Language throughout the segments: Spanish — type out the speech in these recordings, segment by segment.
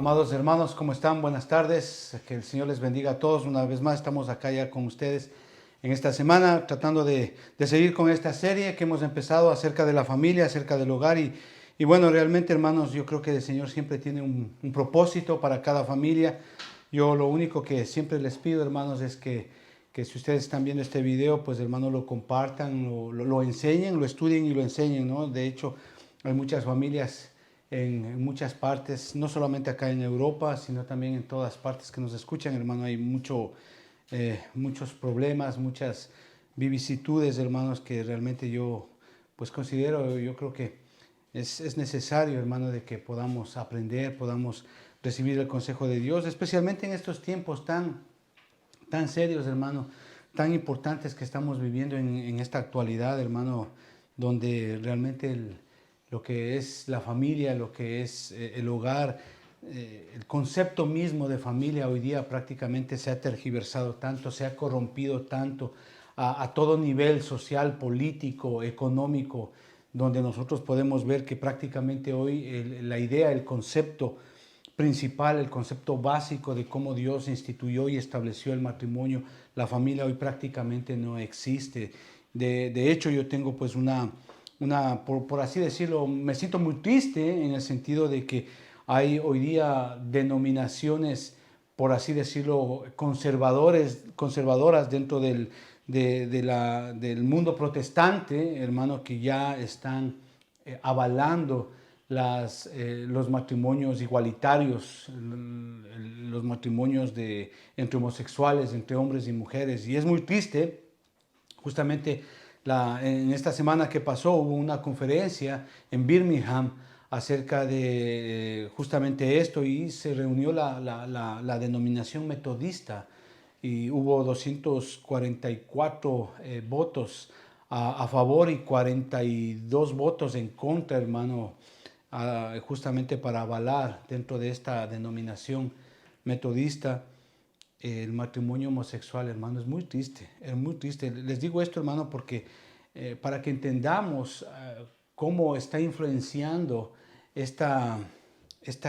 Amados hermanos, ¿cómo están? Buenas tardes. Que el Señor les bendiga a todos. Una vez más estamos acá ya con ustedes en esta semana, tratando de seguir con esta serie que hemos empezado acerca de la familia, acerca del hogar. Y bueno, realmente hermanos, yo creo que el Señor siempre tiene un propósito para cada familia. Yo lo único que siempre les pido, hermanos, es que si ustedes están viendo este video, pues hermanos lo compartan, lo enseñen, lo estudien y lo enseñen, ¿no? De hecho, hay muchas familias en muchas partes, no solamente acá en Europa, sino también en todas partes que nos escuchan, hermano. Hay muchos problemas, muchas vicisitudes, hermanos, que realmente yo pues considero, yo creo que es necesario, hermano, de que podamos aprender, podamos recibir el consejo de Dios, especialmente en estos tiempos tan serios, hermano, tan importantes que estamos viviendo en esta actualidad, hermano, donde realmente lo que es la familia, lo que es el hogar, el concepto mismo de familia hoy día prácticamente se ha tergiversado tanto, se ha corrompido tanto a todo nivel social, político, económico, donde nosotros podemos ver que prácticamente hoy la idea, el concepto principal, el concepto básico de cómo Dios instituyó y estableció el matrimonio, la familia hoy prácticamente no existe. De hecho, yo tengo pues por así decirlo, me siento muy triste en el sentido de que hay hoy día denominaciones, por así decirlo, conservadoras dentro del mundo protestante, hermano, que ya están avalando los matrimonios igualitarios, los matrimonios entre homosexuales, entre hombres y mujeres. Y es muy triste, justamente en esta semana que pasó hubo una conferencia en Birmingham acerca de justamente esto y se reunió la denominación metodista y hubo 244 votos a favor y 42 votos en contra, hermano, justamente para avalar dentro de esta denominación metodista el matrimonio homosexual, hermano. Es muy triste, es muy triste. Les digo esto, hermano, porque para que entendamos cómo está influenciando esta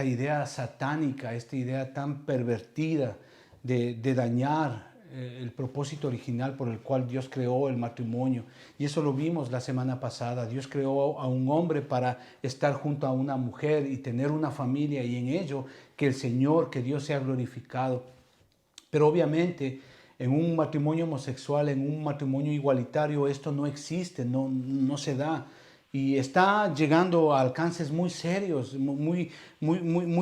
idea satánica, esta idea tan pervertida de dañar el propósito original por el cual Dios creó el matrimonio. Y eso lo vimos la semana pasada. Dios creó a un hombre para estar junto a una mujer y tener una familia, y en ello que el Señor, que Dios sea glorificado. Pero obviamente en un matrimonio homosexual, en un matrimonio igualitario, esto no existe, no se da. Y está llegando a alcances muy serios, muy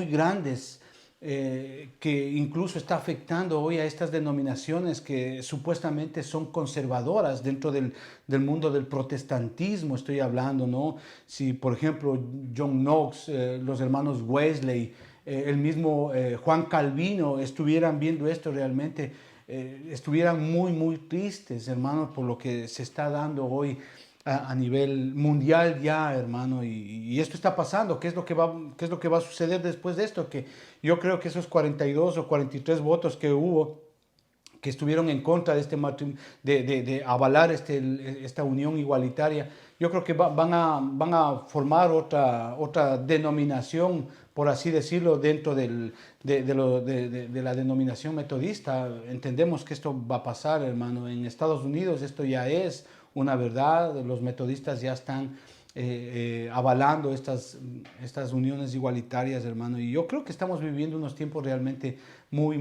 grandes, que incluso está afectando hoy a estas denominaciones que supuestamente son conservadoras dentro del mundo del protestantismo, estoy hablando, ¿no? Si, por ejemplo, John Knox, los hermanos Wesley, el mismo Juan Calvino estuvieran viendo esto realmente, estuvieran muy tristes, hermano, por lo que se está dando hoy a nivel mundial ya, hermano, y esto está pasando. ¿Qué es lo que va a suceder después de esto? Que yo creo que esos 42 o 43 votos que hubo, que estuvieron en contra de de avalar esta unión igualitaria, yo creo que van a formar otra denominación, por así decirlo, dentro de la denominación metodista. Entendemos que esto va a pasar, hermano. En Estados Unidos esto ya es una verdad. Los metodistas ya están avalando estas uniones igualitarias, hermano. Y yo creo que estamos viviendo unos tiempos realmente muy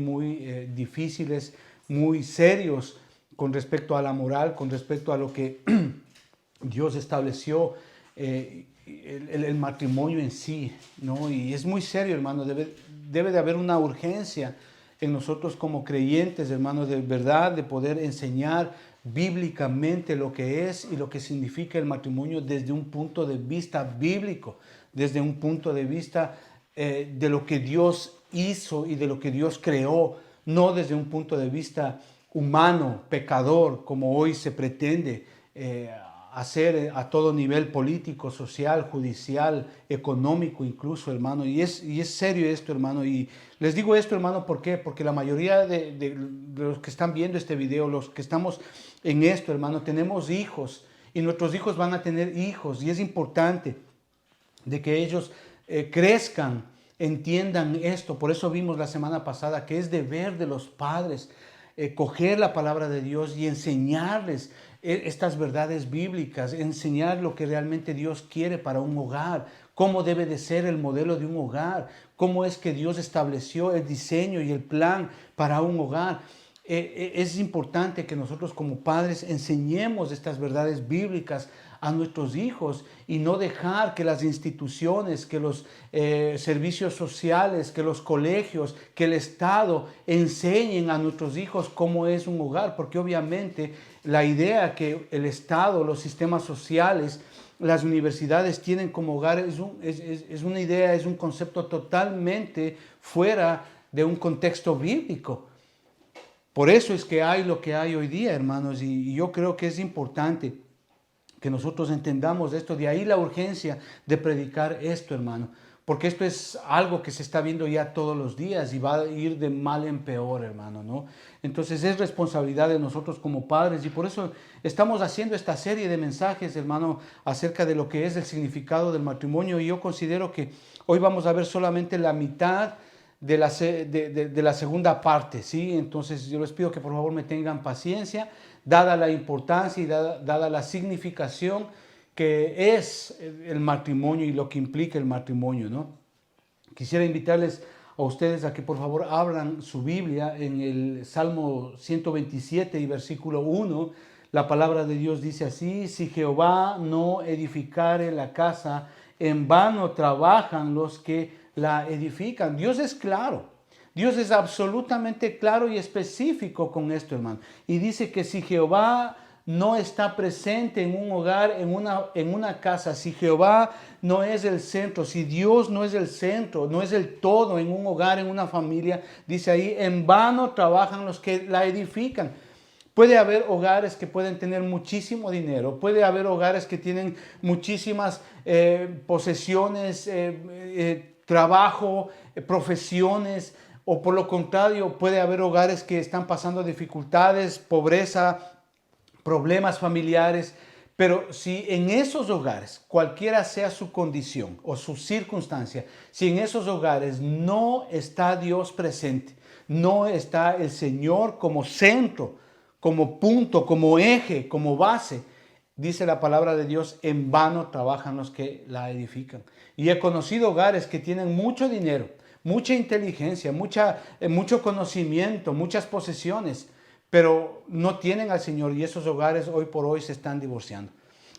difíciles, muy serios con respecto a la moral, con respecto a lo que Dios estableció, el matrimonio en sí, ¿no? Y es muy serio, hermano. Debe de haber una urgencia en nosotros como creyentes, hermano, de verdad, de poder enseñar bíblicamente lo que es y lo que significa el matrimonio desde un punto de vista bíblico, desde un punto de vista de lo que Dios hizo y de lo que Dios creó, no desde un punto de vista humano, pecador, como hoy se pretende hacer a todo nivel político, social, judicial, económico incluso, hermano. Y es serio esto, hermano. Y les digo esto, hermano, ¿por qué? Porque la mayoría de los que están viendo este video, los que estamos en esto, hermano, tenemos hijos y nuestros hijos van a tener hijos, y es importante de que ellos crezcan entiendan esto. Por eso vimos la semana pasada que es deber de los padres coger la palabra de Dios y enseñarles estas verdades bíblicas, enseñar lo que realmente Dios quiere para un hogar, cómo debe de ser el modelo de un hogar, cómo es que Dios estableció el diseño y el plan para un hogar. Es importante que nosotros como padres enseñemos estas verdades bíblicas a nuestros hijos y no dejar que las instituciones, que los servicios sociales, que los colegios, que el Estado enseñen a nuestros hijos cómo es un hogar, porque obviamente la idea que el Estado, los sistemas sociales, las universidades tienen como hogar es una idea, es un concepto totalmente fuera de un contexto bíblico. Por eso es que hay lo que hay hoy día, hermanos, y yo creo que es importante que nosotros entendamos esto. De ahí la urgencia de predicar esto, hermano, porque esto es algo que se está viendo ya todos los días y va a ir de mal en peor, hermano, ¿no? Entonces es responsabilidad de nosotros como padres y por eso estamos haciendo esta serie de mensajes, hermano, acerca de lo que es el significado del matrimonio, y yo considero que hoy vamos a ver solamente la mitad de la segunda parte, ¿sí? Entonces yo les pido que por favor me tengan paciencia, dada la importancia y dada la significación que es el matrimonio y lo que implica el matrimonio, ¿no? Quisiera invitarles a ustedes a que por favor abran su Biblia en el Salmo 127 y versículo 1. La palabra de Dios dice así: si Jehová no edificare la casa, en vano trabajan los que la edifican. Dios es claro. Dios es absolutamente claro y específico con esto, hermano. Y dice que si Jehová no está presente en un hogar, en una casa, si Jehová no es el centro, si Dios no es el centro, no es el todo en un hogar, en una familia, dice ahí, en vano trabajan los que la edifican. Puede haber hogares que pueden tener muchísimo dinero, puede haber hogares que tienen muchísimas posesiones, trabajo, profesiones, o por lo contrario, puede haber hogares que están pasando dificultades, pobreza, problemas familiares, pero si en esos hogares, cualquiera sea su condición o su circunstancia, si en esos hogares no está Dios presente, no está el Señor como centro, como punto, como eje, como base, dice la palabra de Dios, en vano trabajan los que la edifican. Y he conocido hogares que tienen mucho dinero, mucha inteligencia, mucho conocimiento, muchas posesiones, pero no tienen al Señor, y esos hogares hoy por hoy se están divorciando.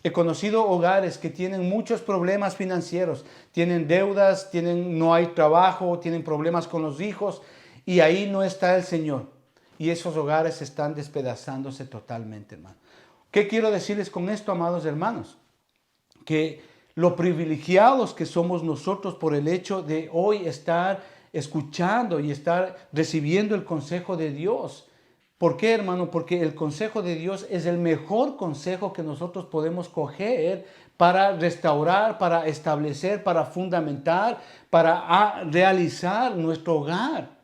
He conocido hogares que tienen muchos problemas financieros, tienen deudas, no hay trabajo, tienen problemas con los hijos, y ahí no está el Señor. Y esos hogares están despedazándose totalmente, hermano. ¿Qué quiero decirles con esto, amados hermanos? Que lo privilegiados que somos nosotros por el hecho de hoy estar escuchando y estar recibiendo el consejo de Dios. ¿Por qué, hermano? Porque el consejo de Dios es el mejor consejo que nosotros podemos coger para restaurar, para establecer, para fundamentar, para realizar nuestro hogar.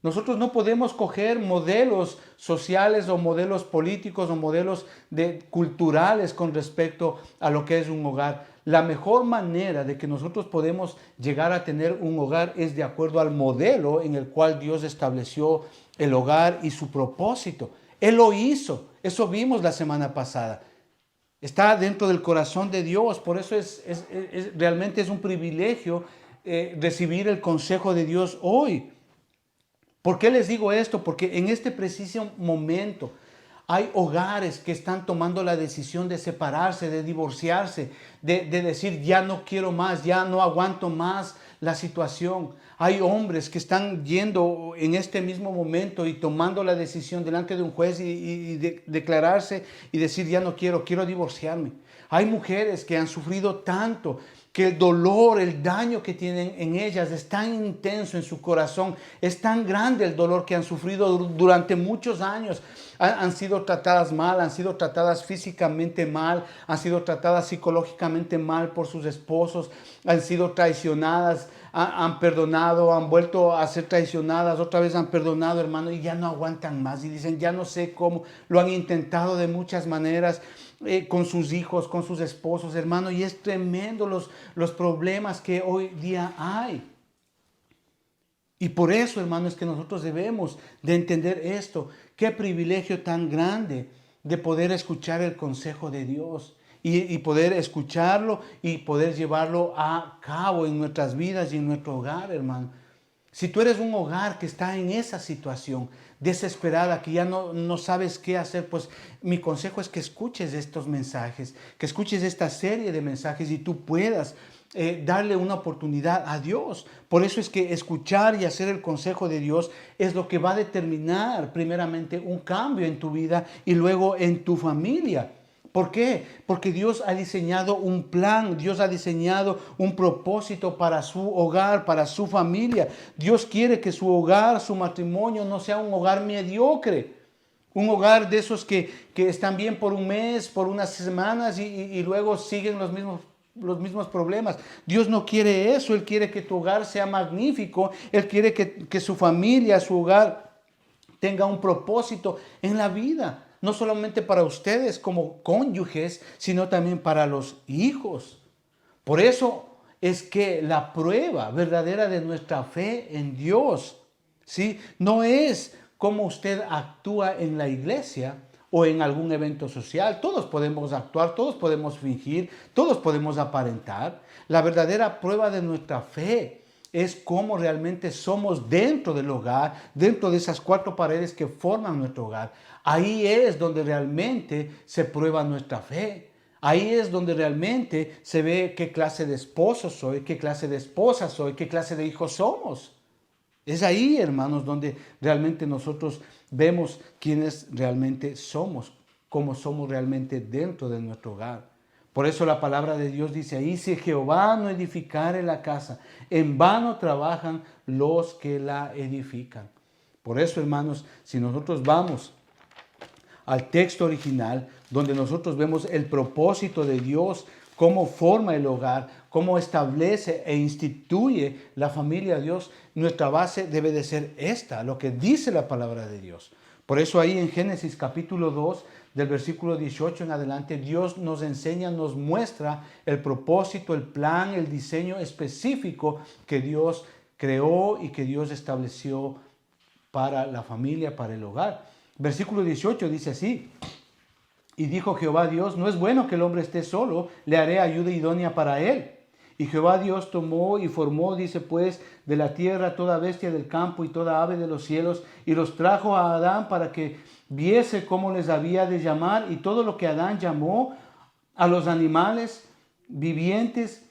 Nosotros no podemos coger modelos sociales o modelos políticos o modelos culturales con respecto a lo que es un hogar. La mejor manera de que nosotros podemos llegar a tener un hogar es de acuerdo al modelo en el cual Dios estableció el hogar y su propósito. Él lo hizo. Eso vimos la semana pasada. Está dentro del corazón de Dios. Por eso realmente es un privilegio recibir el consejo de Dios hoy. ¿Por qué les digo esto? Porque en este preciso momento hay hogares que están tomando la decisión de separarse, de divorciarse, de decir ya no quiero más, ya no aguanto más la situación. Hay hombres que están yendo en este mismo momento y tomando la decisión delante de un juez y declararse y decir ya no quiero divorciarme. Hay mujeres que han sufrido tanto que el dolor, el daño que tienen en ellas es tan intenso en su corazón, es tan grande el dolor que han sufrido durante muchos años. Han sido tratadas mal, han sido tratadas físicamente mal, han sido tratadas psicológicamente mal por sus esposos, han sido traicionadas, han perdonado, han vuelto a ser traicionadas, otra vez han perdonado, hermano, y ya no aguantan más y dicen, ya no sé cómo, lo han intentado de muchas maneras. Con sus hijos, con sus esposos, hermano, y es tremendo los problemas que hoy día hay. Y por eso, hermanos, es que nosotros debemos de entender esto. Qué privilegio tan grande de poder escuchar el consejo de Dios y poder escucharlo y poder llevarlo a cabo en nuestras vidas y en nuestro hogar, hermano. Si tú eres un hogar que está en esa situación desesperada, que ya no sabes qué hacer, pues mi consejo es que escuches estos mensajes, que escuches esta serie de mensajes y tú puedas darle una oportunidad a Dios. Por eso es que escuchar y hacer el consejo de Dios es lo que va a determinar primeramente un cambio en tu vida y luego en tu familia. ¿Por qué? Porque Dios ha diseñado un plan, Dios ha diseñado un propósito para su hogar, para su familia. Dios quiere que su hogar, su matrimonio no sea un hogar mediocre. Un hogar de esos que están bien por un mes, por unas semanas y luego siguen los mismos problemas. Dios no quiere eso, Él quiere que tu hogar sea magnífico, Él quiere que su familia, su hogar tenga un propósito en la vida. No solamente para ustedes como cónyuges, sino también para los hijos. Por eso es que la prueba verdadera de nuestra fe en Dios, ¿sí?, no es cómo usted actúa en la iglesia o en algún evento social. Todos podemos actuar, todos podemos fingir, todos podemos aparentar. La verdadera prueba de nuestra fe es cómo realmente somos dentro del hogar, dentro de esas cuatro paredes que forman nuestro hogar. Ahí es donde realmente se prueba nuestra fe. Ahí es donde realmente se ve qué clase de esposo soy, qué clase de esposa soy, qué clase de hijos somos. Es ahí, hermanos, donde realmente nosotros vemos quiénes realmente somos, cómo somos realmente dentro de nuestro hogar. Por eso la palabra de Dios dice ahí, si Jehová no edificare la casa, en vano trabajan los que la edifican. Por eso, hermanos, si nosotros vamos al texto original, donde nosotros vemos el propósito de Dios, cómo forma el hogar, cómo establece e instituye la familia de Dios, nuestra base debe de ser esta, lo que dice la palabra de Dios. Por eso ahí en Génesis capítulo 2, del versículo 18 en adelante, Dios nos enseña, nos muestra el propósito, el plan, el diseño específico que Dios creó y que Dios estableció para la familia, para el hogar. Versículo 18 dice así: y dijo Jehová Dios, no es bueno que el hombre esté solo, le haré ayuda idónea para él. Y Jehová Dios tomó y formó, dice pues, de la tierra toda bestia del campo y toda ave de los cielos, y los trajo a Adán para que viese cómo les había de llamar, y todo lo que Adán llamó a los animales vivientes,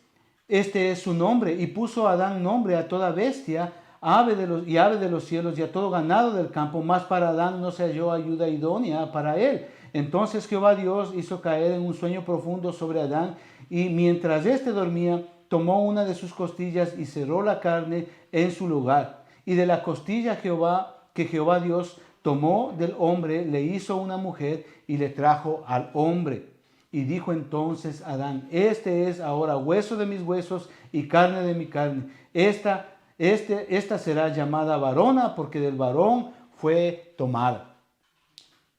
este es su nombre. Y puso Adán nombre a toda bestia, ave de los cielos y a todo ganado del campo, mas para Adán no se halló ayuda idónea para él. Entonces Jehová Dios hizo caer en un sueño profundo sobre Adán, y mientras éste dormía, tomó una de sus costillas y cerró la carne en su lugar. Y de la costilla que Jehová Dios tomó del hombre, le hizo una mujer y le trajo al hombre. Y dijo entonces Adán, este es ahora hueso de mis huesos y carne de mi carne. Esta será llamada varona, porque del varón fue tomada.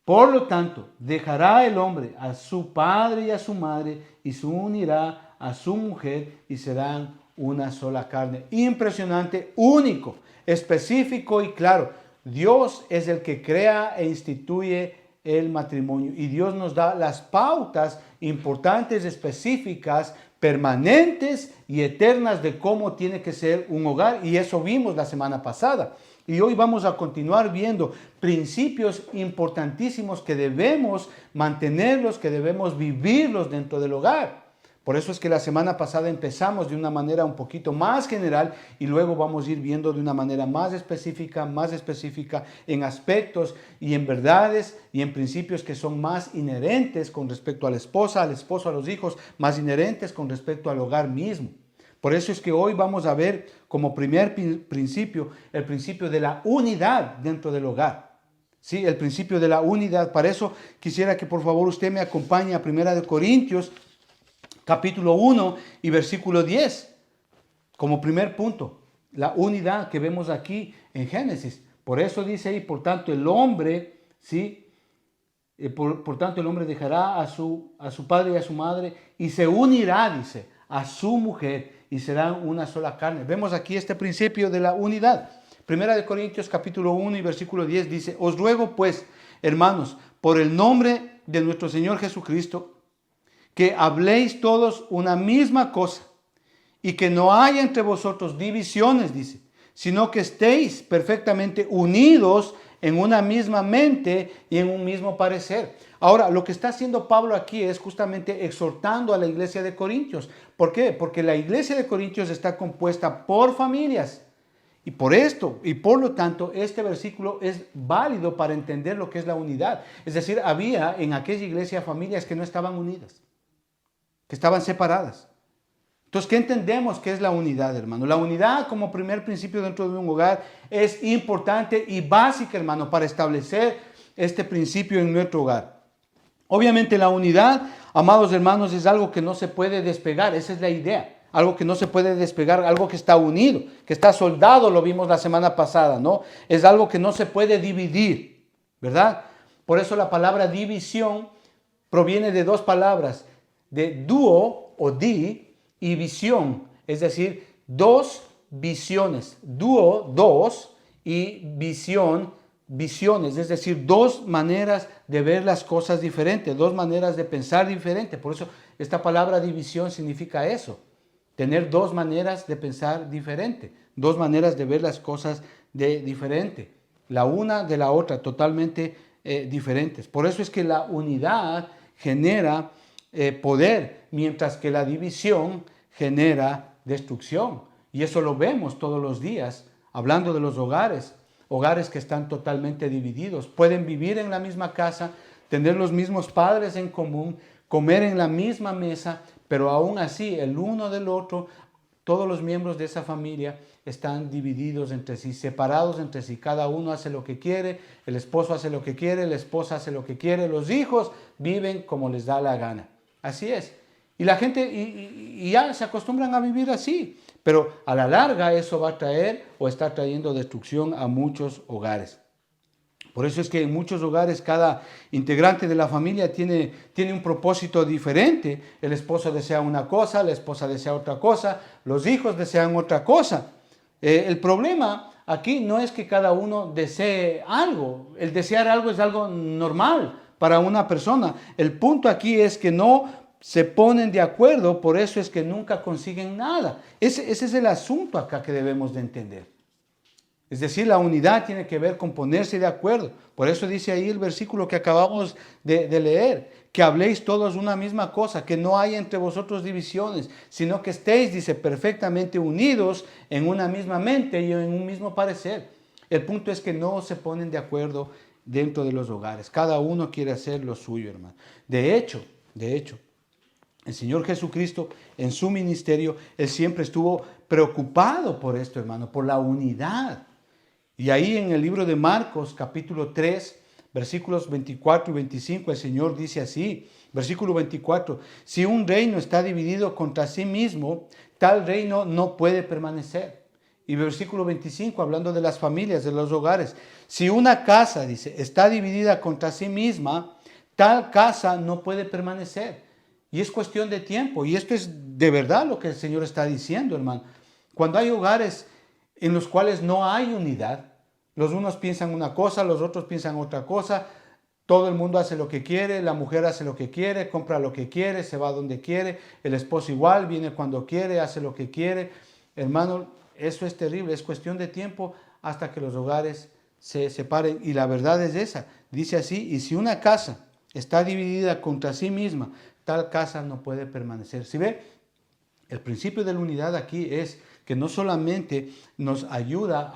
Por lo tanto, dejará el hombre a su padre y a su madre, y se unirá a su mujer, y serán una sola carne. Impresionante, único, específico y claro. Dios es el que crea e instituye el matrimonio, y Dios nos da las pautas importantes, específicas, permanentes y eternas de cómo tiene que ser un hogar, y eso vimos la semana pasada. Y hoy vamos a continuar viendo principios importantísimos que debemos mantenerlos, que debemos vivirlos dentro del hogar. Por eso es que la semana pasada empezamos de una manera un poquito más general y luego vamos a ir viendo de una manera más específica en aspectos y en verdades y en principios que son más inherentes con respecto a la esposa, al esposo, a los hijos, más inherentes con respecto al hogar mismo. Por eso es que hoy vamos a ver como primer principio el principio de la unidad dentro del hogar. Sí, el principio de la unidad. Para eso quisiera que por favor usted me acompañe a 1 Corintios capítulo 1 y versículo 10. Como primer punto, la unidad que vemos aquí en Génesis. Por eso dice ahí, por tanto el hombre, ¿sí? Por tanto el hombre dejará a su padre y a su madre y se unirá, dice, a su mujer, y serán una sola carne. Vemos aquí este principio de la unidad. Primera de Corintios capítulo 1 y versículo 10 dice, os ruego pues, hermanos, por el nombre de nuestro Señor Jesucristo, que habléis todos una misma cosa y que no haya entre vosotros divisiones, dice, sino que estéis perfectamente unidos en una misma mente y en un mismo parecer. Ahora, lo que está haciendo Pablo aquí es justamente exhortando a la iglesia de Corintios. ¿Por qué? Porque la iglesia de Corintios está compuesta por familias. Y por esto, y por lo tanto, este versículo es válido para entender lo que es la unidad. Es decir, había en aquella iglesia familias que no estaban unidas, que estaban separadas. Entonces, ¿qué entendemos que es la unidad, hermano? La unidad como primer principio dentro de un hogar es importante y básica, hermano, para establecer este principio en nuestro hogar. Obviamente la unidad, amados hermanos, es algo que no se puede despegar, esa es la idea. Algo que no se puede despegar, algo que está unido, que está soldado, lo vimos la semana pasada, ¿no? Es algo que no se puede dividir, ¿verdad? Por eso la palabra división proviene de dos palabras, de duo o di, y visión, es decir, dos visiones. Dúo, dos, y visión, visiones, es decir, dos maneras de ver las cosas diferentes, dos maneras de pensar diferentes. Por eso esta palabra división significa eso, tener dos maneras de pensar diferente, dos maneras de ver las cosas diferente, la una de la otra, totalmente diferentes. Por eso es que la unidad genera poder, mientras que la división genera destrucción. Y eso lo vemos todos los días, hablando de los hogares, hogares que están totalmente divididos. Pueden vivir en la misma casa, tener los mismos padres en común, comer en la misma mesa, pero aún así el uno del otro, todos los miembros de esa familia están divididos entre sí, separados entre sí. Cada uno hace lo que quiere, el esposo hace lo que quiere, la esposa hace lo que quiere, los hijos viven como les da la gana. Así es. Y la gente y ya se acostumbran a vivir así. Pero a la larga eso va a traer o está trayendo destrucción a muchos hogares. Por eso es que en muchos hogares cada integrante de la familia tiene un propósito diferente. El esposo desea una cosa, la esposa desea otra cosa, los hijos desean otra cosa. El problema aquí no es que cada uno desee algo. El desear algo es algo normal para una persona. El punto aquí es que no se ponen de acuerdo, por eso es que nunca consiguen nada. Ese es el asunto acá que debemos de entender. Es decir, la unidad tiene que ver con ponerse de acuerdo. Por eso dice ahí el versículo que acabamos de leer, que habléis todos una misma cosa, que no haya entre vosotros divisiones, sino que estéis, dice, perfectamente unidos en una misma mente y en un mismo parecer. El punto es que no se ponen de acuerdo dentro de los hogares. Cada uno quiere hacer lo suyo, hermano. De hecho, el Señor Jesucristo en su ministerio, Él siempre estuvo preocupado por esto, hermano, por la unidad. Y ahí en el libro de Marcos, capítulo 3, versículos 24 y 25, el Señor dice así, versículo 24, si un reino está dividido contra sí mismo, tal reino no puede permanecer. Y versículo 25, hablando de las familias, de los hogares, si una casa, dice, está dividida contra sí misma, tal casa no puede permanecer. Y es cuestión de tiempo. Y esto es de verdad lo que el Señor está diciendo, hermano. Cuando hay hogares en los cuales no hay unidad, los unos piensan una cosa, los otros piensan otra cosa, todo el mundo hace lo que quiere, la mujer hace lo que quiere, compra lo que quiere, se va donde quiere, el esposo igual, viene cuando quiere, hace lo que quiere. Hermano, eso es terrible, es cuestión de tiempo hasta que los hogares se separen. Y la verdad es esa, dice así, y si una casa está dividida contra sí misma, tal casa no puede permanecer. ¿Sí ve? El principio de la unidad aquí es que no solamente nos ayuda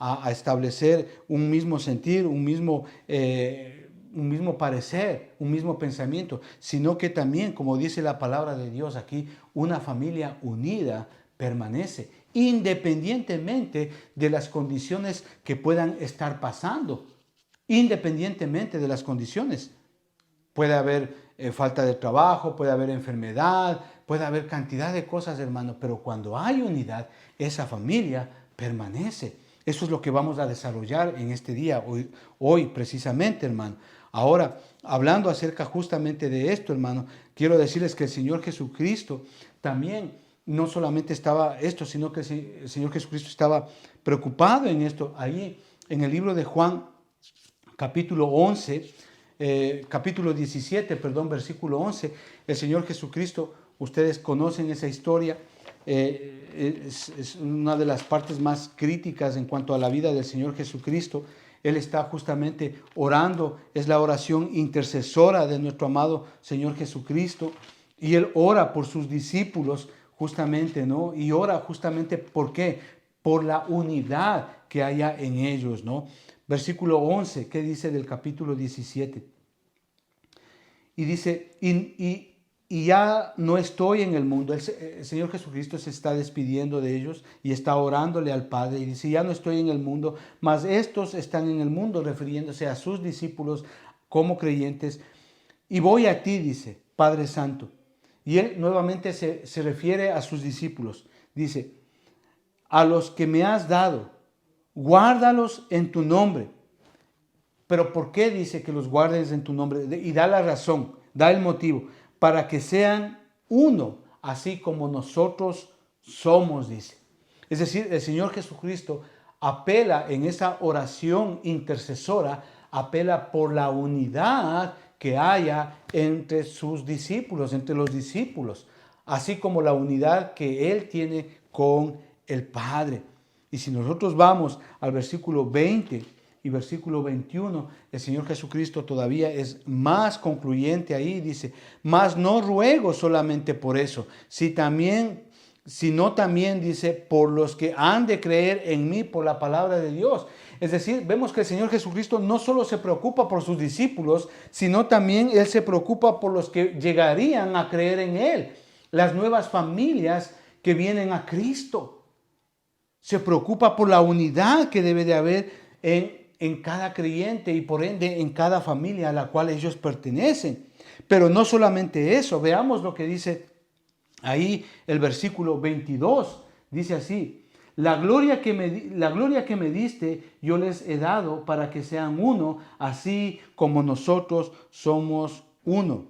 a establecer un mismo sentir, un mismo parecer, un mismo pensamiento, sino que también, como dice la palabra de Dios aquí, una familia unida permanece, independientemente de las condiciones que puedan estar pasando, independientemente de las condiciones. Puede haber falta de trabajo, puede haber enfermedad, puede haber cantidad de cosas, hermano, pero cuando hay unidad, esa familia permanece. Eso es lo que vamos a desarrollar en este día, hoy precisamente, hermano. Ahora, hablando acerca justamente de esto, hermano, quiero decirles que el Señor Jesucristo también no solamente estaba esto, sino que el Señor Jesucristo estaba preocupado en esto. Ahí en el libro de Juan, capítulo 11, capítulo 17, perdón, versículo 11, el Señor Jesucristo, ustedes conocen esa historia, es una de las partes más críticas en cuanto a la vida del Señor Jesucristo. Él está justamente orando, es la oración intercesora de nuestro amado Señor Jesucristo, y Él ora por sus discípulos justamente, ¿no? Y ora justamente, ¿por qué? Por la unidad que haya en ellos, ¿no? Versículo 11, ¿qué dice del capítulo 17? Y dice, y ya no estoy en el mundo. El Señor Jesucristo se está despidiendo de ellos y está orándole al Padre y dice, ya no estoy en el mundo, mas estos están en el mundo, refiriéndose a sus discípulos como creyentes. Y voy a ti, dice, Padre Santo. Y Él nuevamente se refiere a sus discípulos. Dice, a los que me has dado, guárdalos en tu nombre. Pero ¿por qué dice que los guardes en tu nombre? Y da la razón, da el motivo. Para que sean uno, así como nosotros somos, dice. Es decir, el Señor Jesucristo apela en esa oración intercesora, apela por la unidad que haya entre sus discípulos, entre los discípulos, así como la unidad que Él tiene con el Padre. Y si nosotros vamos al versículo 20 y versículo 21, el Señor Jesucristo todavía es más concluyente ahí, dice, mas no ruego solamente por eso, sino también, dice, por los que han de creer en mí por la palabra de Dios. Es decir, vemos que el Señor Jesucristo no solo se preocupa por sus discípulos, sino también Él se preocupa por los que llegarían a creer en Él, las nuevas familias que vienen a Cristo. Se preocupa por la unidad que debe de haber en cada creyente y por ende en cada familia a la cual ellos pertenecen. Pero no solamente eso, veamos lo que dice ahí el versículo 22. Dice así, la gloria que me diste yo les he dado para que sean uno, así como nosotros somos uno.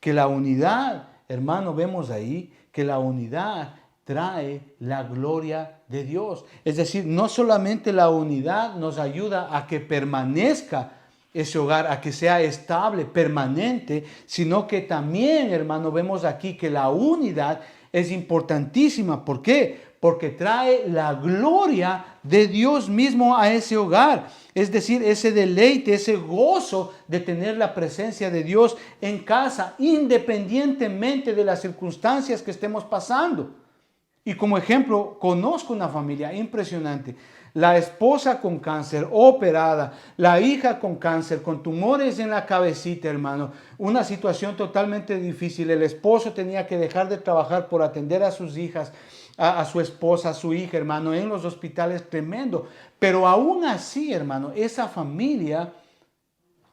Que la unidad, hermano, vemos ahí que la unidad trae la gloria de Dios. Es decir, no solamente la unidad nos ayuda a que permanezca ese hogar, a que sea estable, permanente, sino que también, hermano, vemos aquí que la unidad es importantísima. ¿Por qué? Porque trae la gloria de Dios mismo a ese hogar. Es decir, ese deleite, ese gozo de tener la presencia de Dios en casa, independientemente de las circunstancias que estemos pasando. Y como ejemplo, conozco una familia impresionante. La esposa con cáncer, operada, la hija con cáncer, con tumores en la cabecita, hermano. Una situación totalmente difícil. El esposo tenía que dejar de trabajar por atender a sus hijas, a su esposa, a su hija, hermano, en los hospitales, tremendo. Pero aún así, hermano, esa familia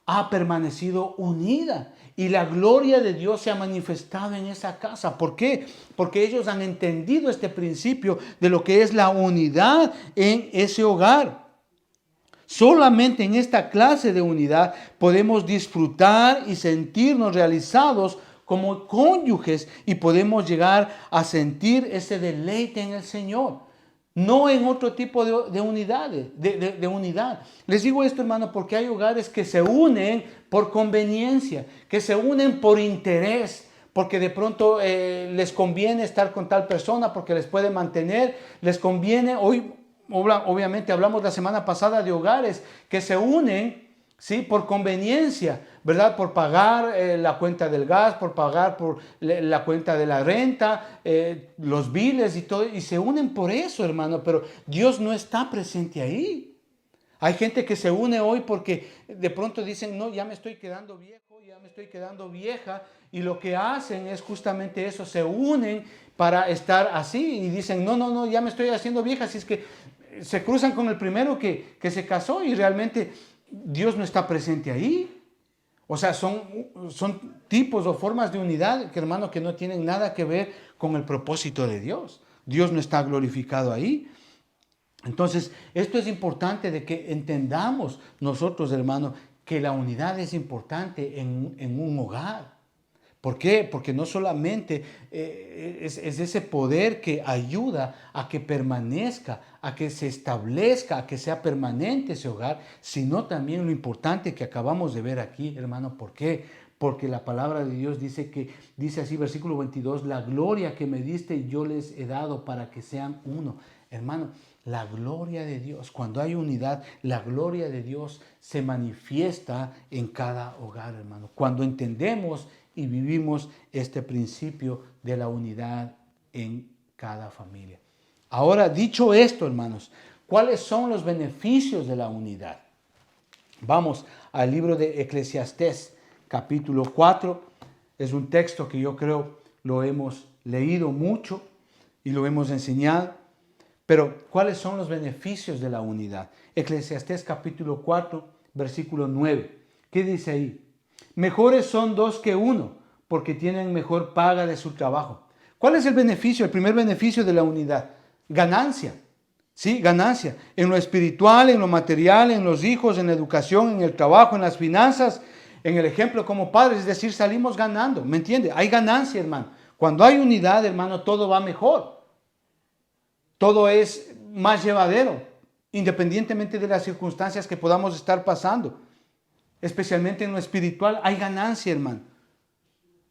ha permanecido unida y la gloria de Dios se ha manifestado en esa casa. ¿Por qué? Porque ellos han entendido este principio de lo que es la unidad en ese hogar. Solamente en esta clase de unidad podemos disfrutar y sentirnos realizados como cónyuges y podemos llegar a sentir ese deleite en el Señor. No en otro tipo de unidad. Les digo esto, hermano, porque hay hogares que se unen por conveniencia, que se unen por interés, porque de pronto les conviene estar con tal persona, porque les puede mantener, les conviene. Hoy, obviamente, hablamos la semana pasada de hogares que se unen, ¿sí?, por conveniencia, ¿verdad? Por pagar la cuenta del gas, por pagar por la cuenta de la renta, los biles y todo, y se unen por eso, hermano, pero Dios no está presente ahí. Hay gente que se une hoy porque de pronto dicen, no, ya me estoy quedando viejo, ya me estoy quedando vieja, y lo que hacen es justamente eso, se unen para estar así, y dicen, no, ya me estoy haciendo vieja, así es que se cruzan con el primero que se casó, y realmente Dios no está presente ahí. O sea, son tipos o formas de unidad, que, hermano, que no tienen nada que ver con el propósito de Dios. Dios no está glorificado ahí. Entonces, esto es importante de que entendamos nosotros, hermano, que la unidad es importante en un hogar. ¿Por qué? Porque no solamente es ese poder que ayuda a que permanezca, a que se establezca, a que sea permanente ese hogar, sino también lo importante que acabamos de ver aquí, hermano. ¿Por qué? Porque la palabra de Dios dice así, versículo 22, la gloria que me diste yo les he dado para que sean uno. Hermano, la gloria de Dios, cuando hay unidad, la gloria de Dios se manifiesta en cada hogar, hermano. Cuando entendemos y vivimos este principio de la unidad en cada familia. Ahora, dicho esto, hermanos, ¿cuáles son los beneficios de la unidad? Vamos al libro de Eclesiastés, capítulo 4. Es un texto que yo creo lo hemos leído mucho y lo hemos enseñado. Pero, ¿cuáles son los beneficios de la unidad? Eclesiastés capítulo 4, versículo 9. ¿Qué dice ahí? Mejores son dos que uno, porque tienen mejor paga de su trabajo. ¿Cuál es el beneficio? El primer beneficio de la unidad. Ganancia. Sí, ganancia. En lo espiritual, en lo material, en los hijos, en la educación, en el trabajo, en las finanzas, en el ejemplo como padres. Es decir, salimos ganando. ¿Me entiende? Hay ganancia, hermano. Cuando hay unidad, hermano, todo va mejor. Todo es más llevadero, independientemente de las circunstancias que podamos estar pasando. Especialmente en lo espiritual, hay ganancia, hermano.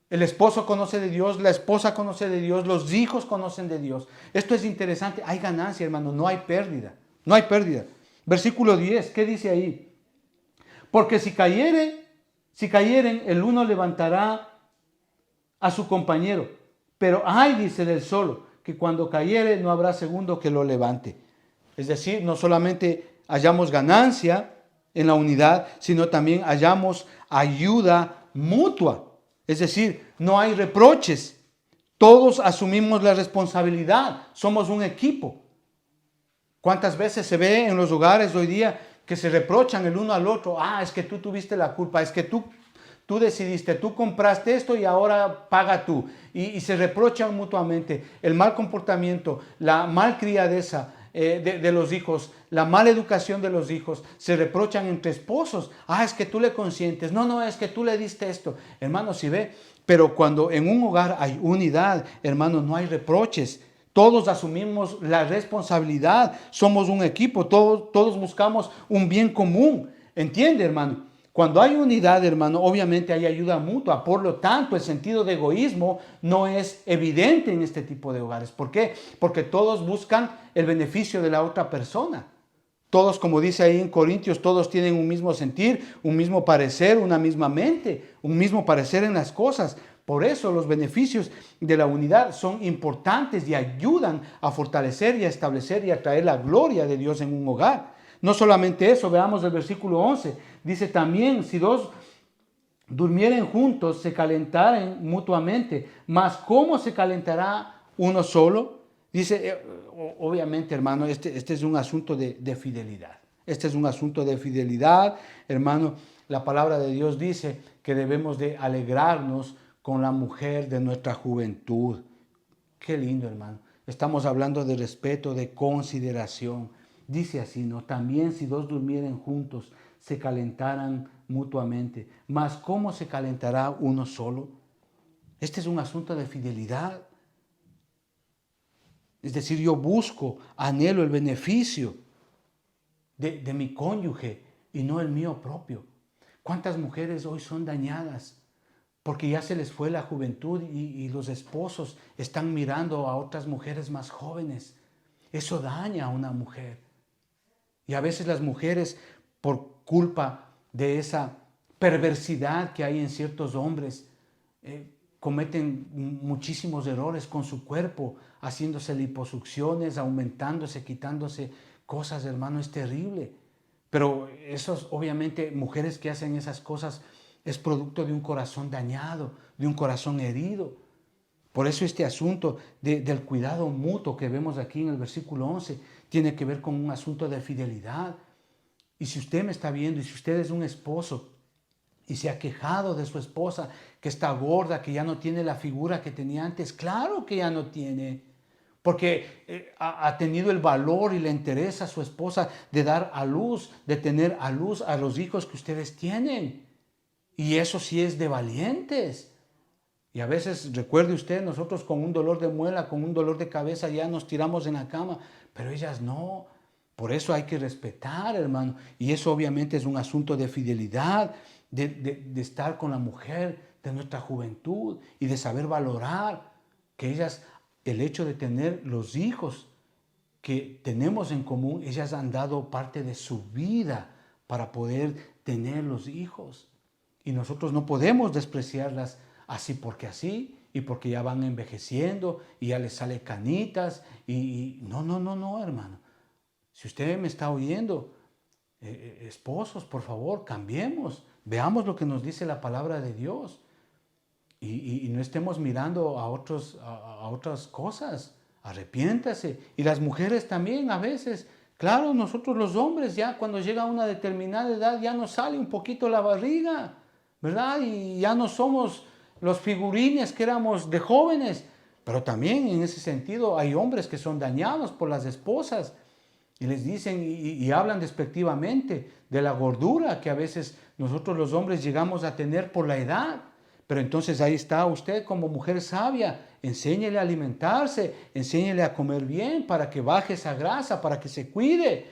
El esposo conoce de Dios, la esposa conoce de Dios, los hijos conocen de Dios. Esto es interesante, hay ganancia, hermano, no hay pérdida. No hay pérdida. Versículo 10, ¿qué dice ahí? Porque si cayeren, el uno levantará a su compañero. Pero ay, dice del solo, que cuando cayere no habrá segundo que lo levante. Es decir, no solamente hallamos ganancia en la unidad, sino también hallamos ayuda mutua. Es decir, no hay reproches. Todos asumimos la responsabilidad. Somos un equipo. ¿Cuántas veces se ve en los hogares hoy día que se reprochan el uno al otro? Ah, es que tú tuviste la culpa, es que tú decidiste, tú compraste esto y ahora paga tú. Y se reprochan mutuamente el mal comportamiento, la malcriadeza de los hijos, la mala educación de los hijos. Se reprochan entre esposos. Ah, es que tú le consientes. No, es que tú le diste esto. Hermano, si ve, pero cuando en un hogar hay unidad, hermano, no hay reproches. Todos asumimos la responsabilidad. Somos un equipo. Todos buscamos un bien común. ¿Entiende, hermano? Cuando hay unidad, hermano, obviamente hay ayuda mutua. Por lo tanto, el sentido de egoísmo no es evidente en este tipo de hogares. ¿Por qué? Porque todos buscan el beneficio de la otra persona. Todos, como dice ahí en Corintios, todos tienen un mismo sentir, un mismo parecer, una misma mente, un mismo parecer en las cosas. Por eso los beneficios de la unidad son importantes y ayudan a fortalecer y a establecer y a traer la gloria de Dios en un hogar. No solamente eso, veamos el versículo 11. Dice también, si dos durmieren juntos, se calentaren mutuamente. Mas ¿cómo se calentará uno solo? Dice, obviamente, hermano, este es un asunto de fidelidad. Este es un asunto de fidelidad, hermano. La palabra de Dios dice que debemos de alegrarnos con la mujer de nuestra juventud. Qué lindo, hermano. Estamos hablando de respeto, de consideración. Dice así, ¿no? También si dos durmieren juntos, se calentaran mutuamente. Mas ¿cómo se calentará uno solo? Este es un asunto de fidelidad. Es decir, yo busco, anhelo el beneficio de mi cónyuge y no el mío propio. ¿Cuántas mujeres hoy son dañadas? Porque ya se les fue la juventud y los esposos están mirando a otras mujeres más jóvenes. Eso daña a una mujer. Y a veces las mujeres, por culpa de esa perversidad que hay en ciertos hombres, cometen muchísimos errores con su cuerpo, haciéndose liposucciones, aumentándose, quitándose cosas, hermano, es terrible. Pero esos, obviamente, mujeres que hacen esas cosas es producto de un corazón dañado, de un corazón herido. Por eso este asunto del cuidado mutuo que vemos aquí en el versículo 11 tiene que ver con un asunto de fidelidad. Y si usted me está viendo y si usted es un esposo y se ha quejado de su esposa que está gorda, que ya no tiene la figura que tenía antes, claro que ya no tiene. Porque ha tenido el valor y le interesa a su esposa de dar a luz, de tener a luz a los hijos que ustedes tienen. Y eso sí es de valientes. Y a veces, recuerde usted, nosotros con un dolor de muela, con un dolor de cabeza ya nos tiramos en la cama, pero ellas no. Por eso hay que respetar, hermano. Y eso obviamente es un asunto de fidelidad, de estar con la mujer de nuestra juventud y de saber valorar que ellas, el hecho de tener los hijos que tenemos en común, ellas han dado parte de su vida para poder tener los hijos. Y nosotros no podemos despreciarlas así porque así, y porque ya van envejeciendo y ya les sale canitas. No, hermano. Si usted me está oyendo, esposos, por favor, cambiemos. Veamos lo que nos dice la palabra de Dios. Y no estemos mirando a otras cosas. Arrepiéntase. Y las mujeres también a veces. Claro, nosotros los hombres ya cuando llega a una determinada edad ya nos sale un poquito la barriga, ¿verdad? Y ya no somos los figurines que éramos de jóvenes. Pero también en ese sentido hay hombres que son dañados por las esposas y les dicen y hablan despectivamente de la gordura que a veces nosotros los hombres llegamos a tener por la edad. Pero entonces ahí está usted como mujer sabia, enséñele a alimentarse, enséñele a comer bien para que baje esa grasa, para que se cuide.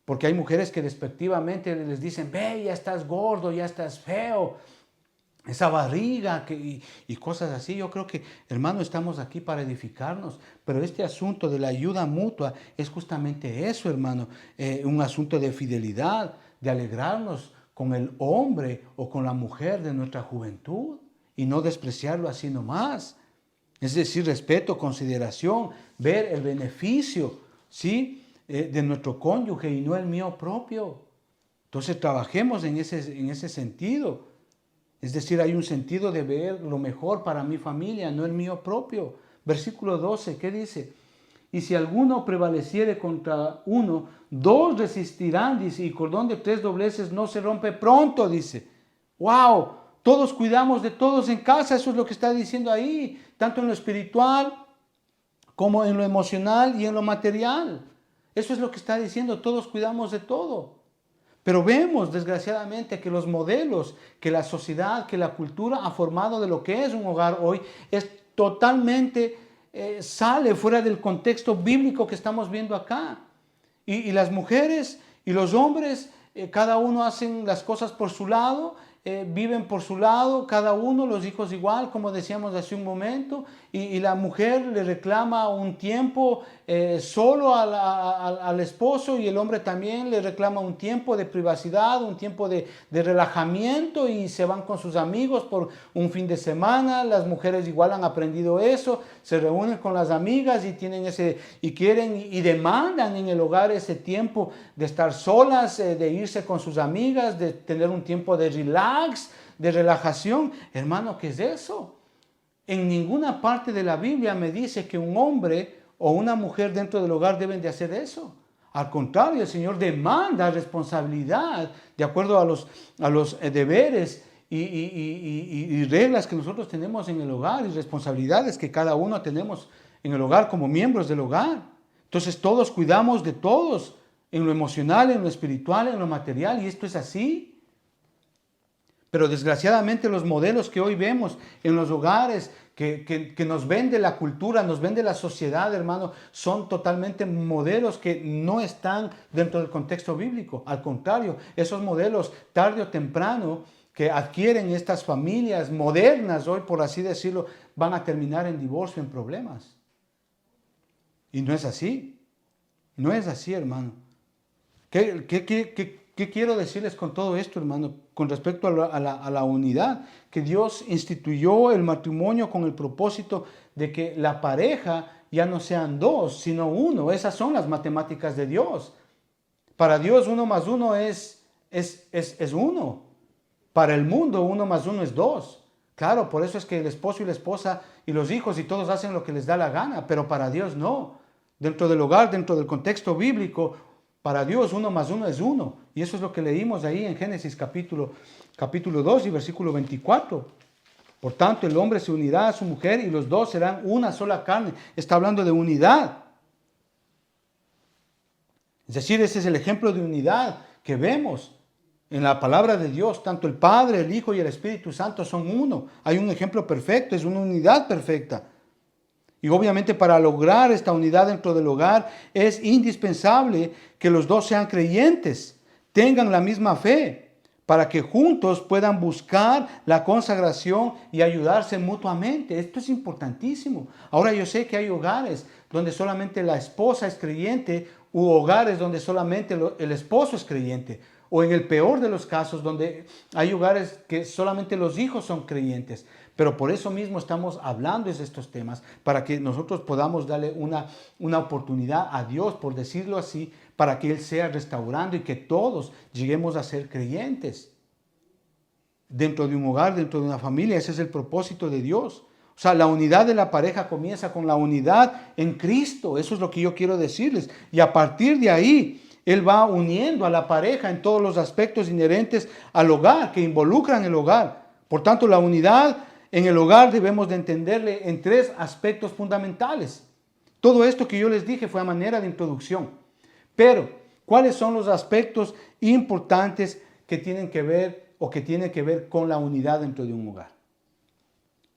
Porque hay mujeres que despectivamente les dicen, ve, ya estás gordo, ya estás feo, esa barriga y cosas así. Yo creo que, hermano, estamos aquí para edificarnos, pero este asunto de la ayuda mutua es justamente eso, hermano, un asunto de fidelidad, de alegrarnos con el hombre o con la mujer de nuestra juventud y no despreciarlo así nomás. Es decir, respeto, consideración, ver el beneficio, ¿sí?, de nuestro cónyuge y no el mío propio. Entonces trabajemos en ese sentido. Es decir, hay un sentido de ver lo mejor para mi familia, no el mío propio. Versículo 12, ¿qué dice? Y si alguno prevaleciere contra uno, dos resistirán, dice, y cordón de tres dobleces no se rompe pronto, dice. ¡Wow! Todos cuidamos de todos en casa, eso es lo que está diciendo ahí, tanto en lo espiritual como en lo emocional y en lo material. Eso es lo que está diciendo, todos cuidamos de todo. Pero vemos, desgraciadamente, que los modelos, que la sociedad, que la cultura ha formado de lo que es un hogar hoy, es totalmente, sale fuera del contexto bíblico que estamos viendo acá. Y las mujeres y los hombres, cada uno hacen las cosas por su lado, viven por su lado, cada uno, los hijos igual, como decíamos hace un momento, y la mujer le reclama un tiempo solo al esposo, y el hombre también le reclama un tiempo de privacidad, un tiempo de relajamiento, y se van con sus amigos por un fin de semana. Las mujeres igual han aprendido eso, se reúnen con las amigas y tienen y quieren y demandan en el hogar ese tiempo de estar solas, de irse con sus amigas, de tener un tiempo de relax, de relajación. Hermano, ¿qué es eso? En ninguna parte de la Biblia me dice que un hombre o una mujer dentro del hogar deben de hacer eso. Al contrario, el Señor demanda responsabilidad de acuerdo a los deberes y reglas que nosotros tenemos en el hogar y responsabilidades que cada uno tenemos en el hogar como miembros del hogar. Entonces todos cuidamos de todos, en lo emocional, en lo espiritual, en lo material, y esto es así. Pero desgraciadamente los modelos que hoy vemos en los hogares, que nos vende la cultura, nos vende la sociedad, hermano, son totalmente modelos que no están dentro del contexto bíblico. Al contrario, esos modelos tarde o temprano que adquieren estas familias modernas hoy, por así decirlo, van a terminar en divorcio, en problemas. Y no es así. No es así, hermano. ¿Qué quiero decirles con todo esto, hermano? Con respecto a la unidad, que Dios instituyó el matrimonio con el propósito de que la pareja ya no sean dos, sino uno. Esas son las matemáticas de Dios. Para Dios 1 más 1 es 1. Para el mundo 1 más 1 es 2. Claro, por eso es que el esposo y la esposa y los hijos y todos hacen lo que les da la gana, pero para Dios no. Dentro del hogar, dentro del contexto bíblico, para Dios 1 más 1 es 1. Y eso es lo que leímos ahí en Génesis capítulo 2 y versículo 24. Por tanto, el hombre se unirá a su mujer y los dos serán una sola carne. Está hablando de unidad. Es decir, ese es el ejemplo de unidad que vemos En la palabra de Dios, tanto el Padre, el Hijo y el Espíritu Santo son uno. Hay un ejemplo perfecto, es una unidad perfecta. Y obviamente para lograr esta unidad dentro del hogar es indispensable que los dos sean creyentes, tengan la misma fe, para que juntos puedan buscar la consagración y ayudarse mutuamente. Esto es importantísimo. Ahora yo sé que hay hogares donde solamente la esposa es creyente u hogares donde solamente el esposo es creyente. O en el peor de los casos donde hay hogares que solamente los hijos son creyentes. Pero por eso mismo estamos hablando de estos temas, para que nosotros podamos darle una oportunidad a Dios, por decirlo así, para que Él sea restaurando y que todos lleguemos a ser creyentes. Dentro de un hogar, dentro de una familia, ese es el propósito de Dios. O sea, la unidad de la pareja comienza con la unidad en Cristo. Eso es lo que yo quiero decirles. Y a partir de ahí, Él va uniendo a la pareja en todos los aspectos inherentes al hogar, que involucran el hogar. Por tanto, la unidad en el hogar debemos de entenderle en 3 aspectos fundamentales. Todo esto que yo les dije fue a manera de introducción. Pero, ¿cuáles son los aspectos importantes que tienen que ver o que tienen que ver con la unidad dentro de un hogar?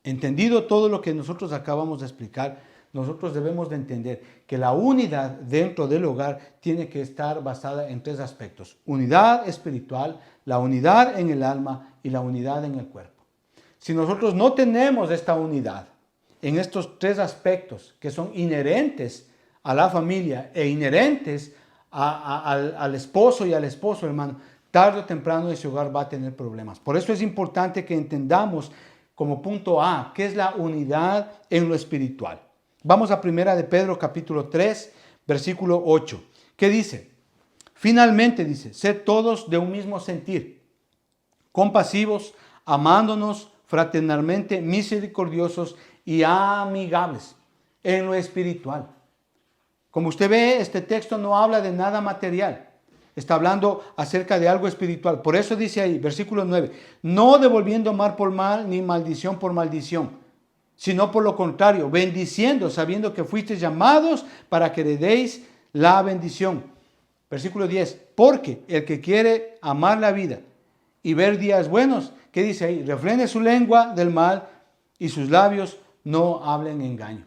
Entendido todo lo que nosotros acabamos de explicar, nosotros debemos de entender que la unidad dentro del hogar tiene que estar basada en 3 aspectos. Unidad espiritual, la unidad en el alma y la unidad en el cuerpo. Si nosotros no tenemos esta unidad en estos 3 aspectos que son inherentes a la familia e inherentes al esposo y al esposo, hermano, tarde o temprano ese hogar va a tener problemas. Por eso es importante que entendamos como punto A, ¿qué es la unidad en lo espiritual? Vamos a 1 de Pedro capítulo 3, versículo 8. ¿Qué dice? Finalmente dice, sed todos de un mismo sentir, compasivos, amándonos fraternalmente, misericordiosos y amigables en lo espiritual. Como usted ve, este texto no habla de nada material. Está hablando acerca de algo espiritual. Por eso dice ahí, versículo 9, no devolviendo mal por mal, ni maldición por maldición, sino por lo contrario, bendiciendo, sabiendo que fuisteis llamados para que heredéis la bendición. Versículo 10, porque el que quiere amar la vida y ver días buenos, ¿qué dice ahí? Refrene su lengua del mal y sus labios no hablen engaño.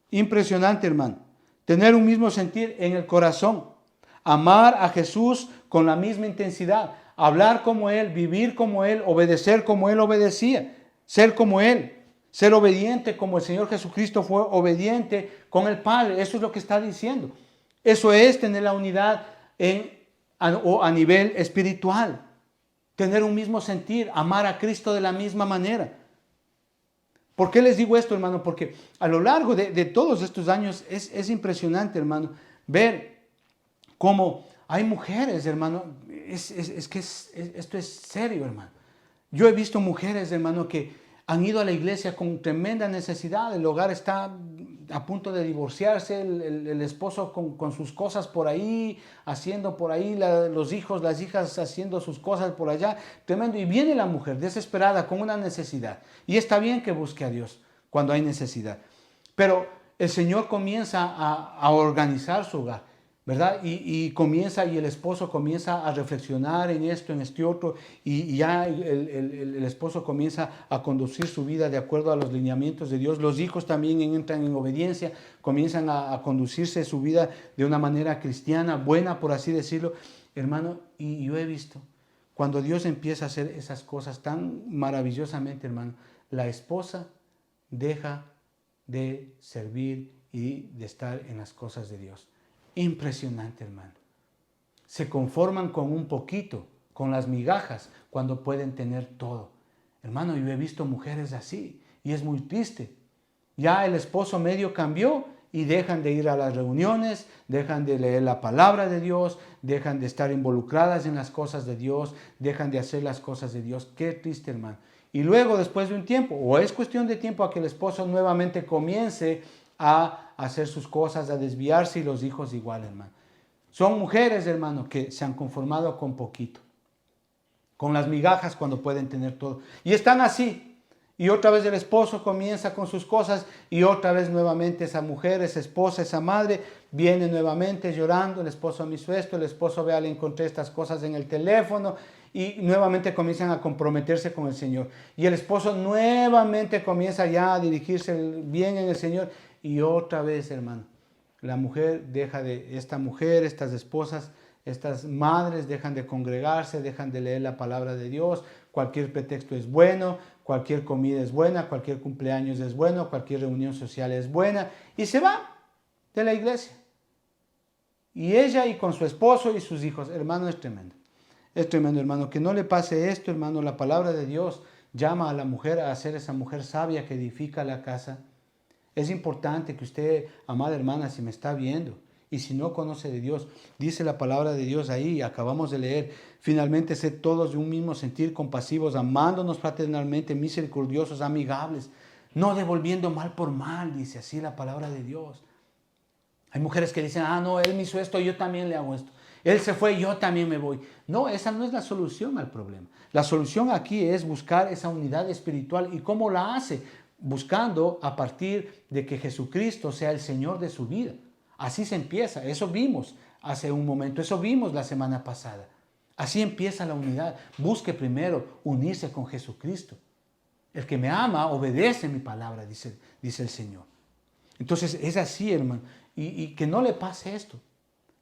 Impresionante, hermano. Tener un mismo sentir en el corazón. Amar a Jesús con la misma intensidad. Hablar como Él, vivir como Él, obedecer como Él obedecía. Ser como Él. Ser obediente como el Señor Jesucristo fue obediente con el Padre. Eso es lo que está diciendo. Eso es tener la unidad a nivel espiritual. Tener un mismo sentir. Amar a Cristo de la misma manera. ¿Por qué les digo esto, hermano? Porque a lo largo de todos estos años es impresionante, hermano, ver cómo hay mujeres, hermano. Esto es serio, hermano. Yo he visto mujeres, hermano, que han ido a la iglesia con tremenda necesidad. El hogar está a punto de divorciarse, el esposo con sus cosas por ahí, haciendo por ahí, los hijos, las hijas haciendo sus cosas por allá. Tremendo. Y viene la mujer desesperada con una necesidad. Y está bien que busque a Dios cuando hay necesidad. Pero el Señor comienza a organizar su hogar, ¿verdad? Y el esposo comienza a reflexionar en esto, en este otro, y ya el esposo comienza a conducir su vida de acuerdo a los lineamientos de Dios. Los hijos también entran en obediencia, comienzan a conducirse su vida de una manera cristiana, buena, por así decirlo. Hermano, y yo he visto, cuando Dios empieza a hacer esas cosas tan maravillosamente, hermano, la esposa deja de servir y de estar en las cosas de Dios. Impresionante, hermano. Se conforman con un poquito, con las migajas, cuando pueden tener todo. Hermano, yo he visto mujeres así y es muy triste. Ya el esposo medio cambió y dejan de ir a las reuniones, dejan de leer la palabra de Dios, dejan de estar involucradas en las cosas de Dios, dejan de hacer las cosas de Dios. Qué triste, hermano. Y luego, después de un tiempo, o es cuestión de tiempo a que el esposo nuevamente comience a hacer sus cosas, a desviarse, y los hijos igual, hermano. Son mujeres, hermano, que se han conformado con poquito, con las migajas cuando pueden tener todo. Y están así. Y otra vez el esposo comienza con sus cosas y otra vez nuevamente esa mujer, esa esposa, esa madre viene nuevamente llorando. El esposo me hizo esto, el esposo, vea, le encontré estas cosas en el teléfono. y nuevamente comienzan a comprometerse con el Señor. Y el esposo nuevamente comienza ya a dirigirse bien en el Señor y otra vez, hermano, la mujer deja de, estas esposas, estas madres dejan de congregarse, dejan de leer la palabra de Dios, cualquier pretexto es bueno, cualquier comida es buena, cualquier cumpleaños es bueno, cualquier reunión social es buena y se va de la iglesia. Y ella y con su esposo y sus hijos, hermano, es tremendo. Es tremendo, hermano, que no le pase esto, hermano. La palabra de Dios llama a la mujer a ser esa mujer sabia que edifica la casa. Es importante que usted, amada hermana, si me está viendo y si no conoce de Dios, dice la palabra de Dios ahí, acabamos de leer, finalmente sed todos de un mismo sentir, compasivos, amándonos fraternalmente, misericordiosos, amigables, no devolviendo mal por mal, dice así la palabra de Dios. Hay mujeres que dicen, no, él me hizo esto, yo también le hago esto. Él se fue, yo también me voy. No, esa no es la solución al problema. La solución aquí es buscar esa unidad espiritual. ¿Y cómo la hace? Buscando a partir de que Jesucristo sea el Señor de su vida. Así se empieza. Eso vimos hace un momento. Eso vimos la semana pasada. Así empieza la unidad. Busque primero unirse con Jesucristo. El que me ama obedece mi palabra, dice el Señor. Entonces es así, hermano. Y que no le pase esto.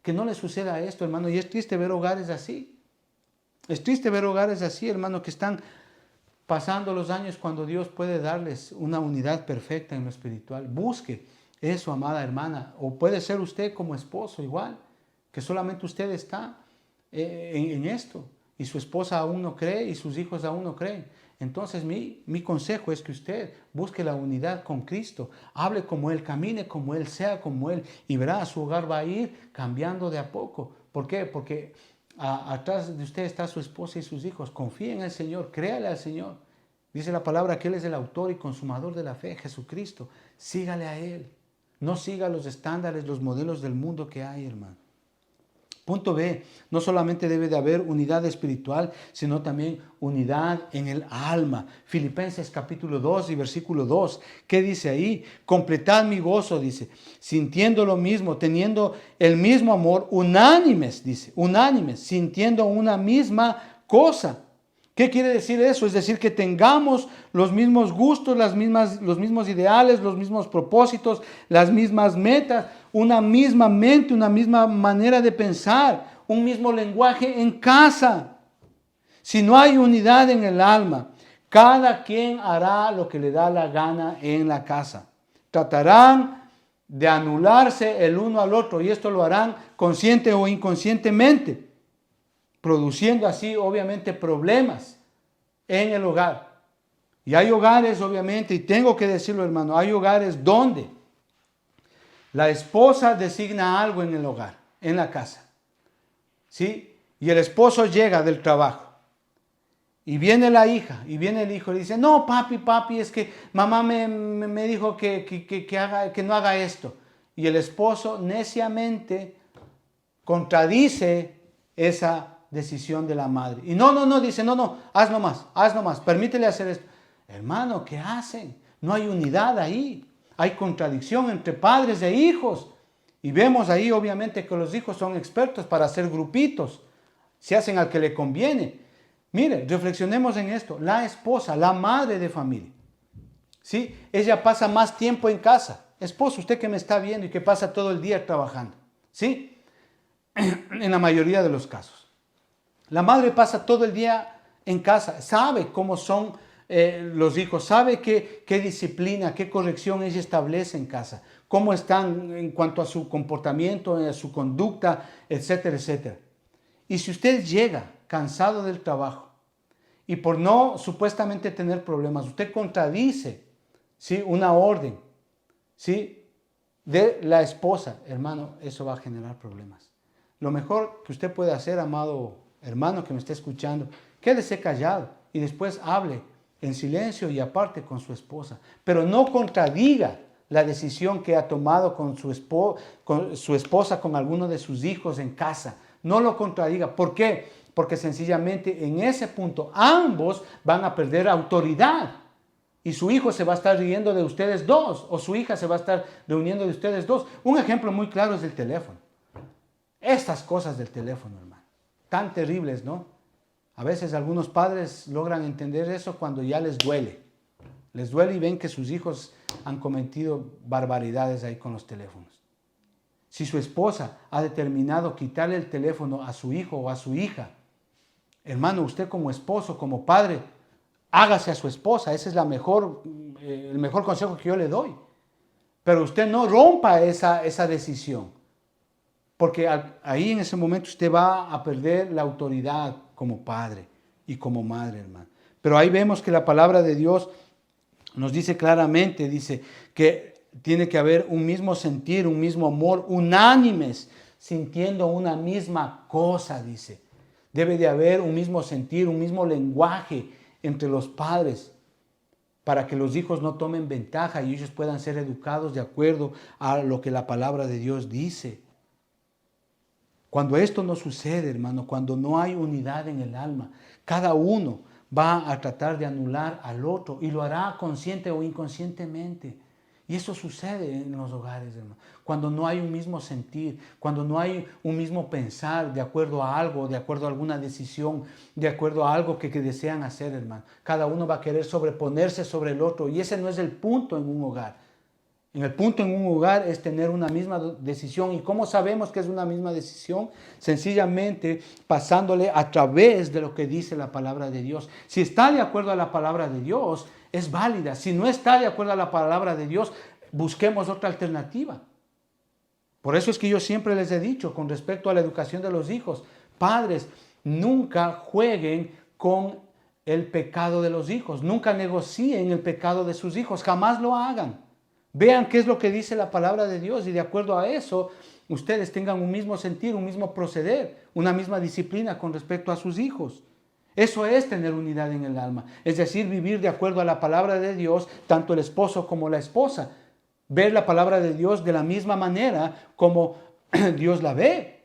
Que no le suceda esto, hermano. Y es triste ver hogares así. Es triste ver hogares así, hermano, que están pasando los años cuando Dios puede darles una unidad perfecta en lo espiritual. Busque eso, amada hermana. O puede ser usted como esposo igual, que solamente usted está en esto. Y su esposa aún no cree y sus hijos aún no creen. Entonces mi consejo es que usted busque la unidad con Cristo, hable como Él, camine como Él, sea como Él, y verá, su hogar va a ir cambiando de a poco. ¿Por qué? Porque atrás de usted está su esposa y sus hijos. Confíe en el Señor, créale al Señor. Dice la palabra que Él es el autor y consumador de la fe, Jesucristo. Sígale a Él. No siga los estándares, los modelos del mundo que hay, hermano. Punto B, no solamente debe de haber unidad espiritual, sino también unidad en el alma. Filipenses capítulo 2 y versículo 2, ¿qué dice ahí? Completad mi gozo, dice, sintiendo lo mismo, teniendo el mismo amor, unánimes, dice, unánimes, sintiendo una misma cosa. ¿Qué quiere decir eso? Es decir, que tengamos los mismos gustos, los mismos ideales, los mismos propósitos, las mismas metas, una misma mente, una misma manera de pensar, un mismo lenguaje en casa. Si no hay unidad en el alma, cada quien hará lo que le da la gana en la casa. Tratarán de anularse el uno al otro y esto lo harán consciente o inconscientemente, produciendo así obviamente problemas en el hogar. Y hay hogares obviamente, y tengo que decirlo hermano, hay hogares donde la esposa designa algo en el hogar, en la casa, ¿sí? Y el esposo llega del trabajo y viene la hija y viene el hijo y dice, no papi, es que mamá me dijo que no haga esto. Y el esposo neciamente contradice esa decisión de la madre. Y no, dice, no, haz nomás, permítele hacer esto. Hermano, ¿qué hacen? No hay unidad ahí. Hay contradicción entre padres e hijos. Y vemos ahí obviamente que los hijos son expertos para hacer grupitos. Se hacen al que le conviene. Mire, reflexionemos en esto. La esposa, la madre de familia, ¿sí? Ella pasa más tiempo en casa. Esposo, usted que me está viendo y que pasa todo el día trabajando, ¿sí? En la mayoría de los casos. La madre pasa todo el día en casa, sabe cómo son los hijos, sabe qué disciplina, qué corrección ella establece en casa, cómo están en cuanto a su comportamiento, a su conducta, etcétera, etcétera. Y si usted llega cansado del trabajo y por no supuestamente tener problemas, usted contradice, ¿sí?, una orden, ¿sí?, de la esposa, hermano, eso va a generar problemas. Lo mejor que usted puede hacer, amado hermano que me está escuchando, quédese callado y después hable en silencio y aparte con su esposa. Pero no contradiga la decisión que ha tomado con su esposa, con alguno de sus hijos en casa. No lo contradiga. ¿Por qué? Porque sencillamente en ese punto ambos van a perder autoridad. Y su hijo se va a estar riendo de ustedes dos, o su hija se va a estar reuniendo de ustedes dos. Un ejemplo muy claro es el teléfono. Estas cosas del teléfono, hermano, tan terribles, ¿no? A veces algunos padres logran entender eso cuando ya les duele. Les duele y ven que sus hijos han cometido barbaridades ahí con los teléfonos. Si su esposa ha determinado quitarle el teléfono a su hijo o a su hija, hermano, usted como esposo, como padre, hágase a su esposa. Ese es el mejor consejo que yo le doy. Pero usted no rompa esa decisión. Porque ahí en ese momento usted va a perder la autoridad como padre y como madre, hermano. Pero ahí vemos que la palabra de Dios nos dice claramente, dice que tiene que haber un mismo sentir, un mismo amor, unánimes, sintiendo una misma cosa, dice. Debe de haber un mismo sentir, un mismo lenguaje entre los padres para que los hijos no tomen ventaja y ellos puedan ser educados de acuerdo a lo que la palabra de Dios dice. Cuando esto no sucede, hermano, cuando no hay unidad en el alma, cada uno va a tratar de anular al otro y lo hará consciente o inconscientemente. Y eso sucede en los hogares, hermano. Cuando no hay un mismo sentir, cuando no hay un mismo pensar de acuerdo a algo, de acuerdo a alguna decisión, de acuerdo a algo que desean hacer, hermano. Cada uno va a querer sobreponerse sobre el otro y ese no es el punto en un hogar. El punto en un hogar es tener una misma decisión. ¿Y cómo sabemos que es una misma decisión? Sencillamente pasándole a través de lo que dice la palabra de Dios. Si está de acuerdo a la palabra de Dios, es válida. Si no está de acuerdo a la palabra de Dios, busquemos otra alternativa. Por eso es que yo siempre les he dicho con respecto a la educación de los hijos, padres, nunca jueguen con el pecado de los hijos. Nunca negocien el pecado de sus hijos. Jamás lo hagan. Vean qué es lo que dice la palabra de Dios y de acuerdo a eso, ustedes tengan un mismo sentir, un mismo proceder, una misma disciplina con respecto a sus hijos. Eso es tener unidad en el alma, es decir, vivir de acuerdo a la palabra de Dios, tanto el esposo como la esposa. Ver la palabra de Dios de la misma manera como Dios la ve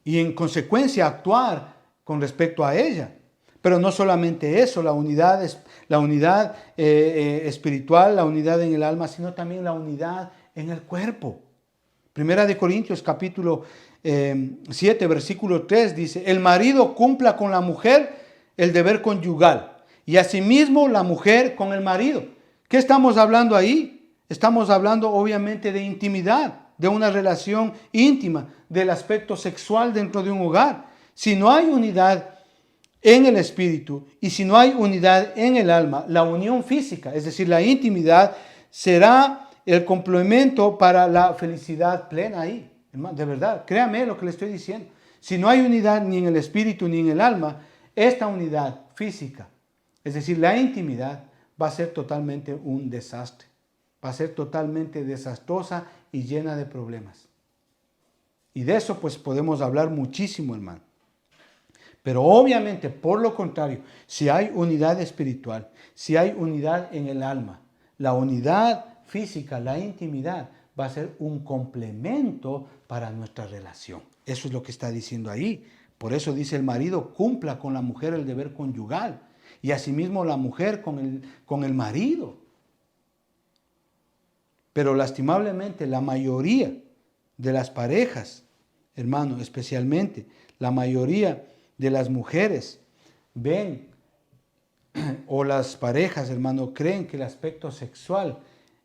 y en consecuencia actuar con respecto a ella. Pero no solamente eso, la unidad espiritual, la unidad en el alma, sino también la unidad en el cuerpo. Primera de Corintios capítulo 7, versículo 3 dice, el marido cumpla con la mujer el deber conyugal y asimismo la mujer con el marido. ¿Qué estamos hablando ahí? Estamos hablando obviamente de intimidad, de una relación íntima, del aspecto sexual dentro de un hogar. Si no hay unidad en el espíritu y si no hay unidad en el alma, la unión física, es decir, la intimidad, será el complemento para la felicidad plena ahí. Hermano, de verdad, créame lo que le estoy diciendo. Si no hay unidad ni en el espíritu ni en el alma, esta unidad física, es decir, la intimidad, va a ser totalmente un desastre. Va a ser totalmente desastrosa y llena de problemas. Y de eso pues podemos hablar muchísimo, hermano. Pero obviamente, por lo contrario, si hay unidad espiritual, si hay unidad en el alma, la unidad física, la intimidad, va a ser un complemento para nuestra relación. Eso es lo que está diciendo ahí. Por eso dice el marido, cumpla con la mujer el deber conyugal. Y asimismo la mujer con el marido. Pero lastimablemente la mayoría de las parejas, hermano, especialmente la mayoría de las mujeres ven, o las parejas, hermano, creen que el aspecto sexual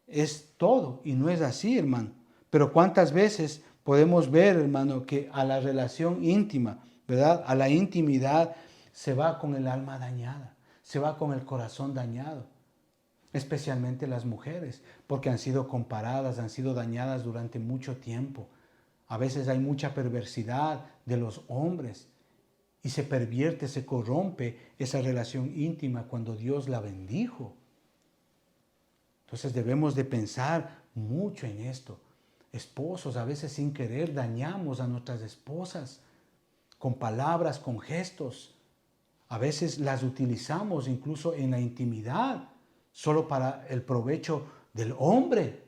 es todo y no es así, hermano. Pero cuántas veces podemos ver, hermano, que a la relación íntima, ¿verdad? A la intimidad se va con el alma dañada, se va con el corazón dañado. Especialmente las mujeres, porque han sido comparadas, han sido dañadas durante mucho tiempo. A veces hay mucha perversidad de los hombres y se pervierte, se corrompe esa relación íntima cuando Dios la bendijo. Entonces debemos de pensar mucho en esto. Esposos, a veces sin querer dañamos a nuestras esposas con palabras, con gestos. A veces las utilizamos incluso en la intimidad, solo para el provecho del hombre.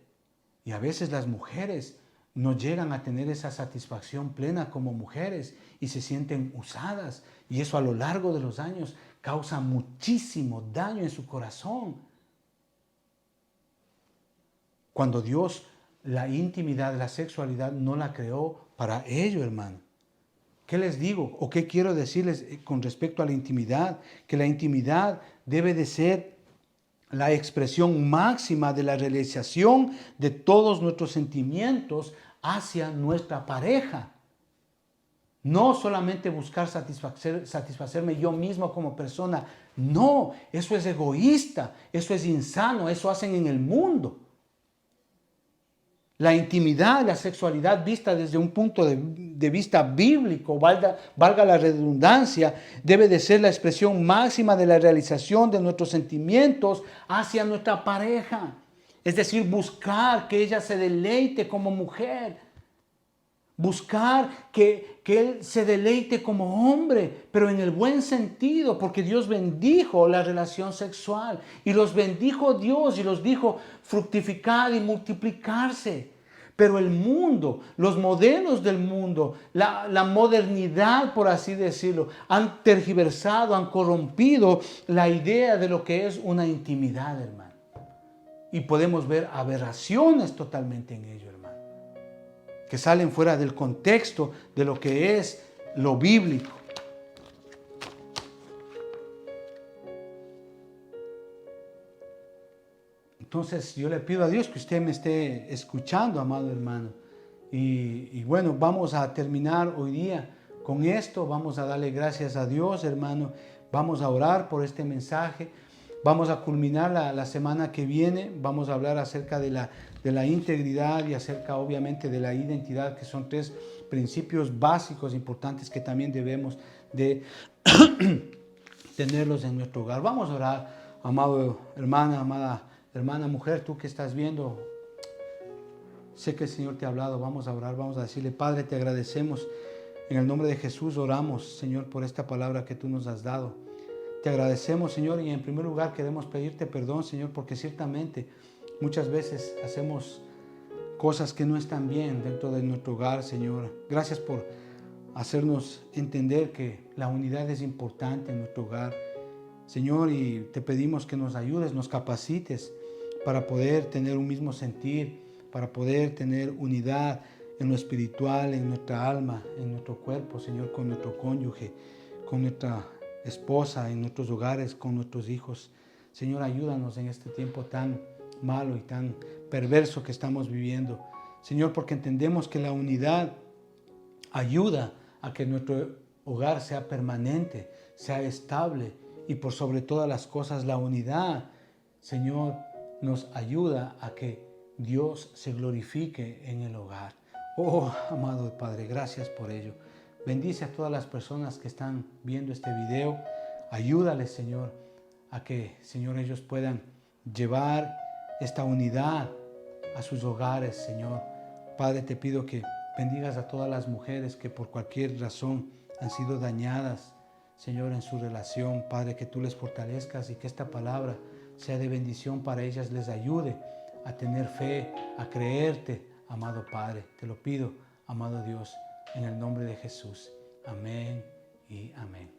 Y a veces las mujeres no llegan a tener esa satisfacción plena como mujeres y se sienten usadas. Y eso a lo largo de los años causa muchísimo daño en su corazón. Cuando Dios la intimidad, la sexualidad no la creó para ello, hermano. ¿Qué les digo o qué quiero decirles con respecto a la intimidad? Que la intimidad debe de ser la expresión máxima de la realización de todos nuestros sentimientos hacia nuestra pareja. No solamente buscar satisfacerme yo mismo como persona. No, eso es egoísta, eso es insano, eso hacen en el mundo. La intimidad, la sexualidad vista desde un punto de vista bíblico, valga la redundancia, debe de ser la expresión máxima de la realización de nuestros sentimientos hacia nuestra pareja. Es decir, buscar que ella se deleite como mujer. Buscar que él se deleite como hombre, pero en el buen sentido, porque Dios bendijo la relación sexual y los bendijo Dios y los dijo fructificar y multiplicarse. Pero el mundo, los modelos del mundo, la modernidad, por así decirlo, han tergiversado, han corrompido la idea de lo que es una intimidad, hermano. Y podemos ver aberraciones totalmente en ello, hermano, que salen fuera del contexto de lo que es lo bíblico. Entonces yo le pido a Dios que usted me esté escuchando, amado hermano. Y bueno, vamos a terminar hoy día con esto. Vamos a darle gracias a Dios, hermano. Vamos a orar por este mensaje. Vamos a culminar la semana que viene. Vamos a hablar acerca de la integridad y acerca obviamente de la identidad, que son tres principios básicos importantes que también debemos de tenerlos en nuestro hogar. Vamos a orar, amado hermana, amada hermana, mujer, tú que estás viendo, sé que el Señor te ha hablado. Vamos a orar, vamos a decirle: Padre, te agradecemos. En el nombre de Jesús oramos, Señor, por esta palabra que tú nos has dado. Te agradecemos, Señor, y en primer lugar queremos pedirte perdón, Señor, porque ciertamente muchas veces hacemos cosas que no están bien dentro de nuestro hogar, Señor. Gracias por hacernos entender que la unidad es importante en nuestro hogar, Señor, y te pedimos que nos ayudes, nos capacites para poder tener un mismo sentir, para poder tener unidad en lo espiritual, en nuestra alma, en nuestro cuerpo, Señor, con nuestro cónyuge, con nuestra esposa, en nuestros hogares, con nuestros hijos. Señor, ayúdanos en este tiempo tan malo y tan perverso que estamos viviendo, Señor, porque entendemos que la unidad ayuda a que nuestro hogar sea permanente, sea estable, y por sobre todas las cosas la unidad, Señor, nos ayuda a que Dios se glorifique en el hogar. Oh, amado Padre, gracias por ello. Bendice a todas las personas que están viendo este video. Ayúdales, Señor, a que, Señor, ellos puedan llevar esta unidad a sus hogares, Señor. Padre, te pido que bendigas a todas las mujeres que por cualquier razón han sido dañadas, Señor, en su relación. Padre, que tú les fortalezcas y que esta palabra sea de bendición para ellas, les ayude a tener fe, a creerte, amado Padre. Te lo pido, amado Dios, en el nombre de Jesús. Amén y amén.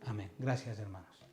Amén. Gracias, hermanos.